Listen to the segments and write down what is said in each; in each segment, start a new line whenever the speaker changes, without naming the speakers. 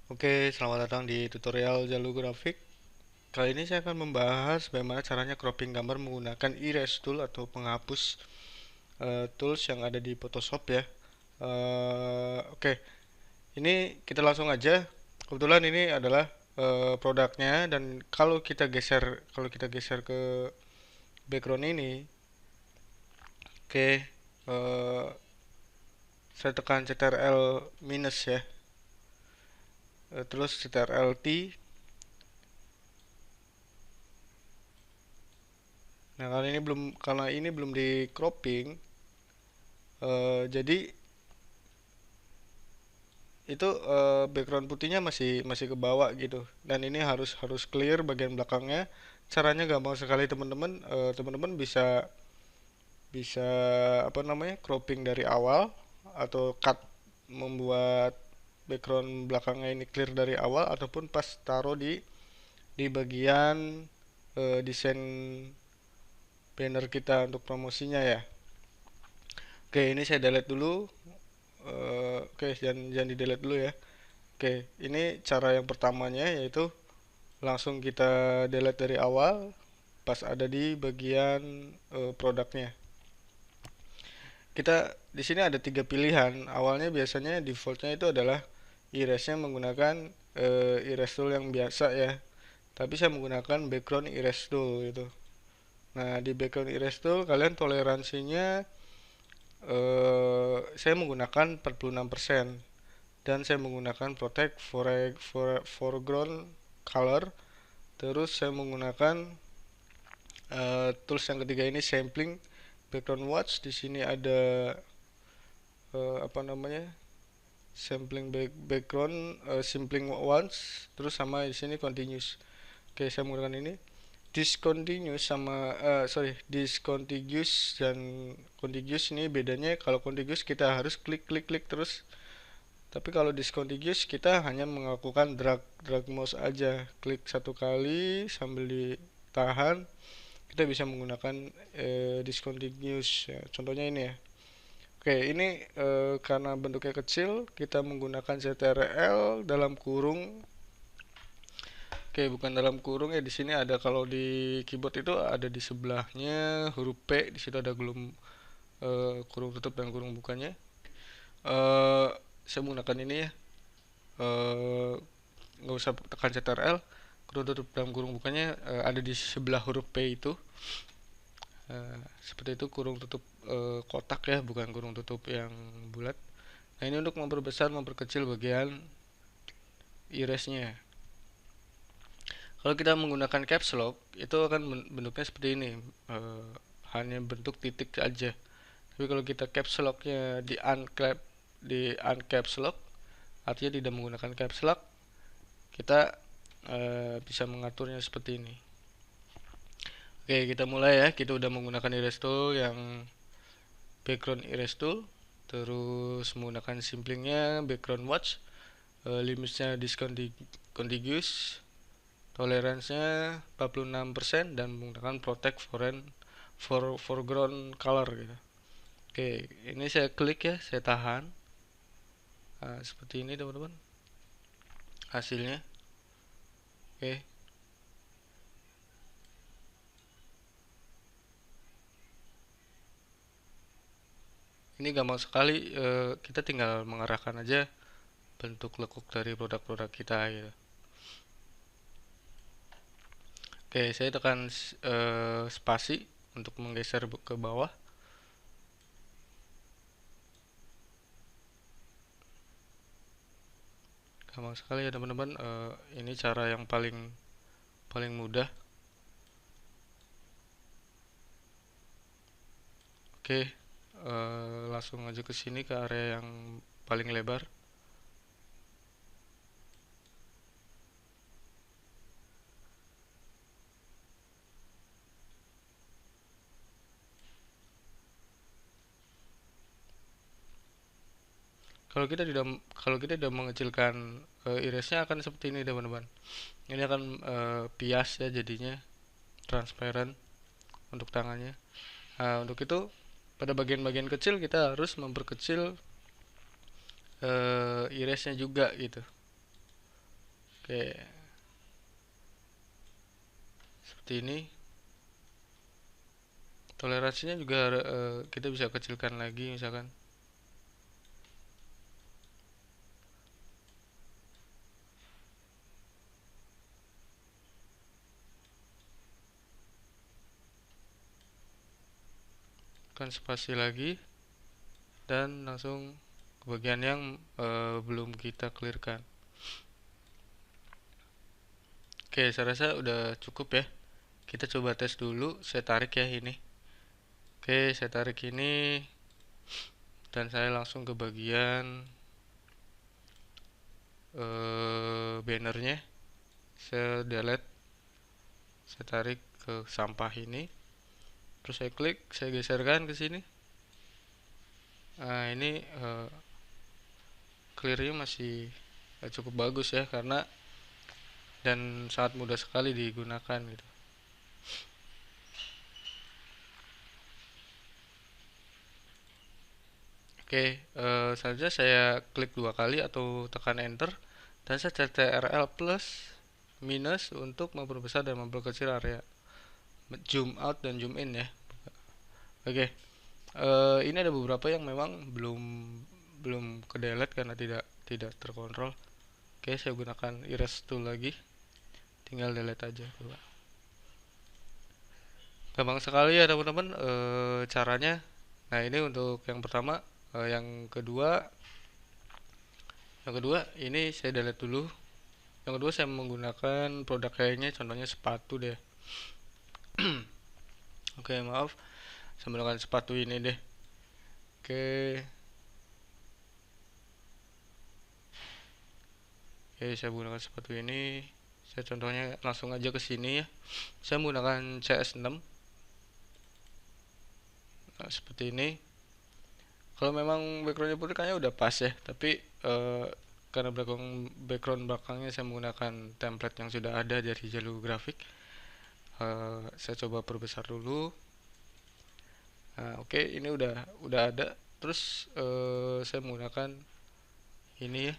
Oke, selamat datang di tutorial Jalur Grafik. Kali ini saya akan membahas bagaimana caranya cropping gambar menggunakan erase tool atau penghapus tools yang ada di Photoshop ya. Oke, ini kita langsung aja. Kebetulan ini adalah produknya dan kalau kita geser ke background ini, oke, saya tekan Ctrl minus ya. Terus Ctrl T. Nah, karena ini belum di cropping, jadi itu background putihnya masih masih ke bawah gitu. Dan ini harus harus clear bagian belakangnya. Caranya gampang sekali teman-teman. Teman-teman bisa bisa apa namanya cropping dari awal atau cut, membuat background belakangnya ini clear dari awal ataupun pas taruh di bagian desain banner kita untuk promosinya ya. Oke, ini saya delete dulu. Oke, jangan di delete dulu ya. Oke, ini cara yang pertamanya yaitu langsung kita delete dari awal pas ada di bagian produknya. Kita di sini ada tiga pilihan. Awalnya biasanya defaultnya itu adalah erase-nya menggunakan erase tool yang biasa ya. Tapi saya menggunakan background erase tool gitu. Nah, di background erase tool kalian toleransinya saya menggunakan 46% dan saya menggunakan protect foreground color. Terus saya menggunakan tools yang ketiga ini sampling background watch. Di sini ada apa namanya background sampling once. Terus sama di sini continuous. Oke, saya menggunakan ini. Discontiguous dan contiguous ini bedanya. Kalau contiguous kita harus klik klik klik terus, tapi kalau discontiguous kita hanya melakukan drag drag mouse aja, klik satu kali sambil ditahan kita bisa menggunakan discontinuous ya. Contohnya ini ya. Oke, ini karena bentuknya kecil kita menggunakan CTRL dalam kurung. Oke, bukan dalam kurung ya. Di sini ada, kalau di keyboard itu ada di sebelahnya huruf P. Di situ ada kurung tutup dan kurung bukanya. Eh, saya menggunakan ini ya. Nggak usah tekan CTRL. Kurung tutup dan kurung bukanya ada di sebelah huruf P itu. Seperti itu kurung tutup kotak ya, bukan kurung tutup yang bulat. Nah, ini untuk memperbesar, memperkecil bagian irisnya. Kalau kita menggunakan caps lock itu akan bentuknya seperti ini, hanya bentuk titik aja. Tapi kalau kita caps locknya di uncaps lock, artinya tidak menggunakan caps lock, kita bisa mengaturnya seperti ini. Oke, kita mulai ya. Kita udah menggunakan erase tool yang background erase tool, terus menggunakan simplingnya background watch, limitnya discontiguous, toleransinya 46% dan menggunakan protect foreground color gitu. Oke, ini saya klik ya, saya tahan. Nah, seperti ini teman-teman hasilnya. Oke, ini gampang sekali, kita tinggal mengarahkan aja bentuk lekuk dari produk-produk kita gitu. Oke, saya tekan spasi untuk menggeser ke bawah. Gampang sekali ya teman-teman. Ini cara yang paling paling mudah. Oke, langsung aja ke sini ke area yang paling lebar. Kalau kita tidak mengecilkan irisnya akan seperti ini teman-teman. Ini akan bias ya, jadinya transparent untuk tangannya. Nah, untuk itu pada bagian-bagian kecil kita harus memperkecil irisnya juga gitu. Oke, seperti ini. Toleransinya juga kita bisa kecilkan lagi misalkan. Kan spasi lagi dan langsung ke bagian yang belum kita clearkan. Oke, saya rasa udah cukup ya. Kita coba tes dulu. Saya tarik ya ini. Oke, saya tarik ini dan saya langsung ke bagian bannernya. Saya delete. Saya tarik ke sampah ini. Terus saya klik, saya geserkan ke sini. Nah, ini clearnya masih cukup bagus ya, karena dan sangat mudah sekali digunakan gitu. Oke, selanjutnya saya klik 2 kali atau tekan enter dan saya CTRL plus minus untuk memperbesar dan memperkecil area zoom out dan zoom in ya. Oke, ini ada beberapa yang memang belum ke delete karena tidak terkontrol. Oke, saya gunakan erase tool lagi, tinggal delete aja coba. Gampang sekali ya teman-teman caranya. Nah, ini untuk yang pertama. Yang kedua ini saya delete dulu. Yang kedua saya menggunakan produk kayaknya, contohnya sepatu deh. Oke, maaf, saya menggunakan sepatu ini deh. Oke, saya menggunakan sepatu ini. Saya contohnya langsung aja ke sini ya. Saya menggunakan CS6. Nah, seperti ini. Kalau memang backgroundnya putih kayaknya udah pas ya, tapi karena background belakangnya saya menggunakan template yang sudah ada dari jalur grafik, saya coba perbesar dulu. Nah, oke, ini udah ada. Terus saya menggunakan ini ya.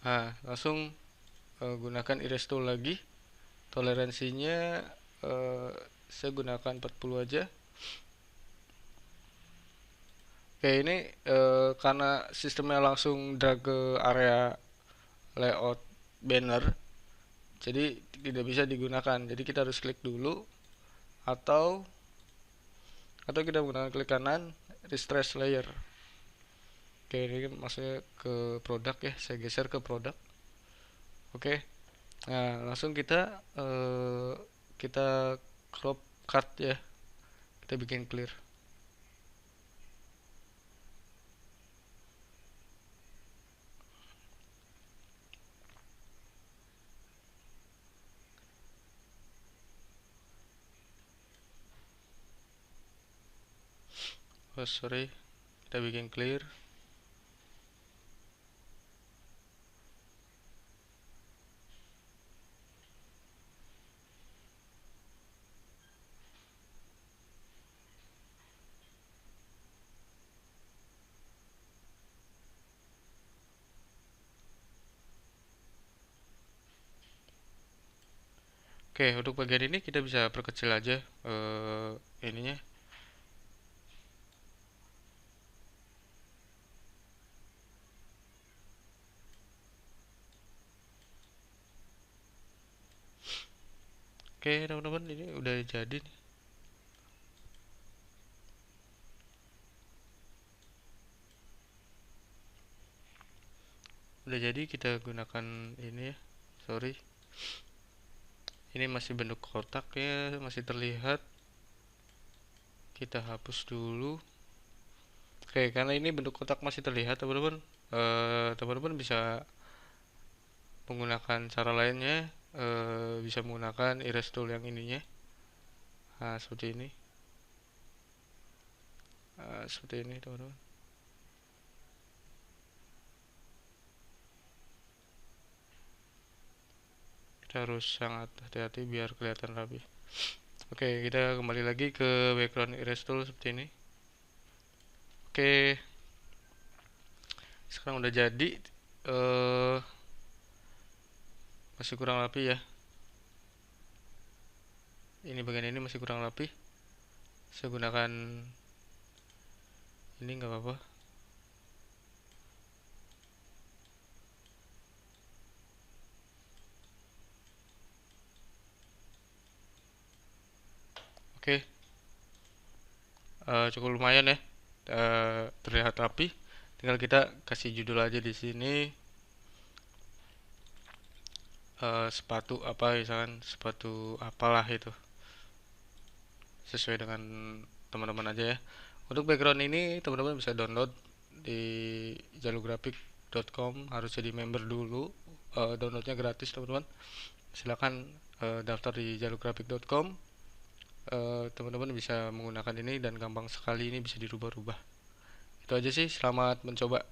Nah, langsung gunakan erase tool lagi. Toleransinya saya gunakan 40 aja. Oke, ini karena sistemnya langsung drag ke area layout banner, jadi tidak bisa digunakan. Jadi kita harus klik dulu atau kita menggunakan klik kanan restretch layer. Oke, ini kan maksudnya ke produk ya, saya geser ke produk. Oke, nah langsung kita crop cut ya, kita bikin clear. Oh sorry, kita bikin clear. Oke, untuk bagian ini kita bisa perkecil aja ininya. Oke, teman-teman, ini udah jadi nih. Udah jadi, kita gunakan ini ya. Sorry. Ini masih bentuk kotak ya, masih terlihat. Kita hapus dulu. Oke, karena ini bentuk kotak masih terlihat, teman-teman. Teman-teman bisa menggunakan cara lainnya. Bisa menggunakan erase tool yang ininya. Nah, seperti ini. Seperti ini, teman-teman. Kita harus sangat hati-hati biar kelihatan rapi. Oke, kita kembali lagi ke background erase tool seperti ini. Oke, sekarang udah jadi. masih kurang rapi ya. Ini bagian ini masih kurang rapi. Saya gunakan ini nggak apa-apa. Oke, cukup lumayan ya. Terlihat rapi. Tinggal kita kasih judul aja di sini. Sepatu apa, misalkan sepatu apalah itu, sesuai dengan teman-teman aja ya. Untuk background ini teman-teman bisa download di jalurgrafik.com, harus jadi member dulu. Downloadnya gratis teman-teman. Silakan daftar di jalurgrafik.com. Teman-teman bisa menggunakan ini dan gampang sekali, ini bisa dirubah-rubah. Itu aja sih, selamat mencoba.